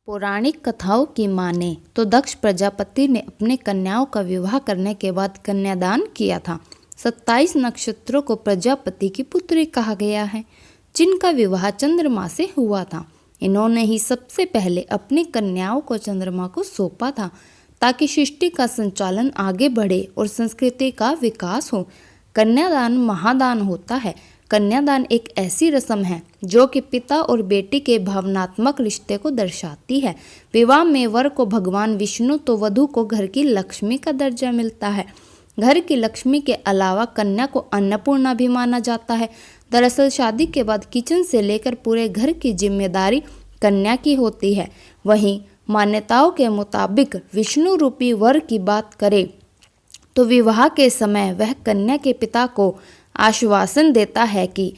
पौराणिक कथाओं की माने तो दक्ष प्रजापति ने अपने कन्याओं का विवाह करने के बाद कन्यादान किया था। 27 नक्षत्रों को प्रजापति की पुत्री कहा गया है, जिनका विवाह चंद्रमा से हुआ था। इन्होंने ही सबसे पहले अपनी कन्याओं को चंद्रमा को सौंपा था, ताकि सृष्टि का संचालन आगे बढ़े और संस्कृति का विकास हो। कन्यादान महादान होता है। कन्यादान एक ऐसी रस्म है जो कि पिता और बेटी के भावनात्मक रिश्ते को दर्शाती है। विवाह में वर को भगवान विष्णु तो वधू को घर की लक्ष्मी का दर्जा मिलता है। घर की लक्ष्मी के अलावा कन्या को अन्नपूर्णा भी माना जाता है। दरअसल शादी के बाद किचन से लेकर पूरे घर की जिम्मेदारी कन्या की होती है। वहीं मान्यताओं के मुताबिक विष्णु रूपी वर की बात करें तो विवाह के समय वह कन्या के पिता को आश्वासन देता है कि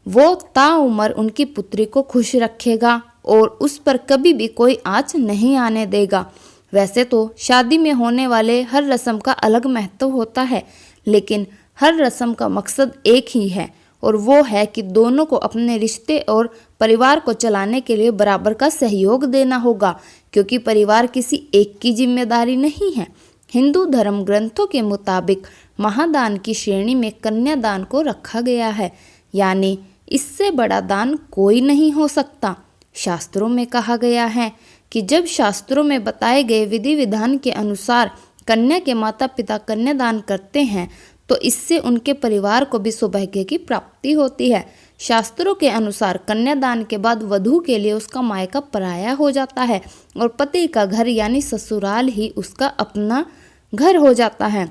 वो ताउम्र उनकी पुत्री को खुश रखेगा और उस पर कभी भी कोई आँच नहीं आने देगा। वैसे तो शादी में होने वाले हर रस्म का अलग महत्व होता है, लेकिन हर रस्म का मकसद एक ही है और वो है कि दोनों को अपने रिश्ते और परिवार को चलाने के लिए बराबर का सहयोग देना होगा, क्योंकि परिवार किसी एक की जिम्मेदारी नहीं है। हिंदू धर्म ग्रंथों के मुताबिक महादान की श्रेणी में कन्यादान को रखा गया है, यानी इससे बड़ा दान कोई नहीं हो सकता। शास्त्रों में कहा गया है कि जब शास्त्रों में बताए गए विधि विधान के अनुसार कन्या के माता पिता कन्यादान करते हैं तो इससे उनके परिवार को भी सौभाग्य की प्राप्ति होती है। शास्त्रों के अनुसार कन्यादान के बाद वधू के लिए उसका मायका पराया हो जाता है और पति का घर यानी ससुराल ही उसका अपना घर हो जाता है।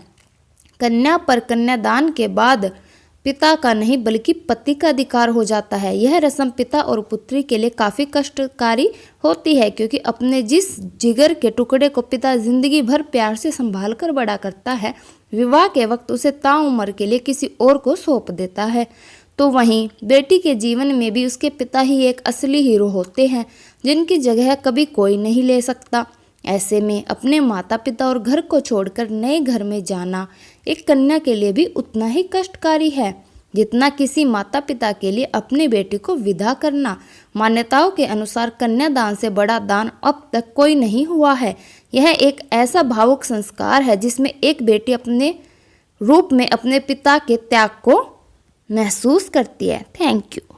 कन्या पर कन्यादान के बाद पिता का नहीं बल्कि पति का अधिकार हो जाता है। यह रस्म पिता और पुत्री के लिए काफ़ी कष्टकारी होती है, क्योंकि अपने जिस जिगर के टुकड़े को पिता जिंदगी भर प्यार से संभाल कर बड़ा करता है, विवाह के वक्त उसे ताउम्र के लिए किसी और को सौंप देता है। तो वहीं बेटी के जीवन में भी उसके पिता ही एक असली हीरो होते हैं, जिनकी जगह कभी कोई नहीं ले सकता। ऐसे में अपने माता पिता और घर को छोड़कर नए घर में जाना एक कन्या के लिए भी उतना ही कष्टकारी है जितना किसी माता पिता के लिए अपनी बेटी को विदा करना। मान्यताओं के अनुसार कन्यादान से बड़ा दान अब तक कोई नहीं हुआ है। यह एक ऐसा भावुक संस्कार है जिसमें एक बेटी अपने रूप में अपने पिता के त्याग को महसूस करती है। Thank you.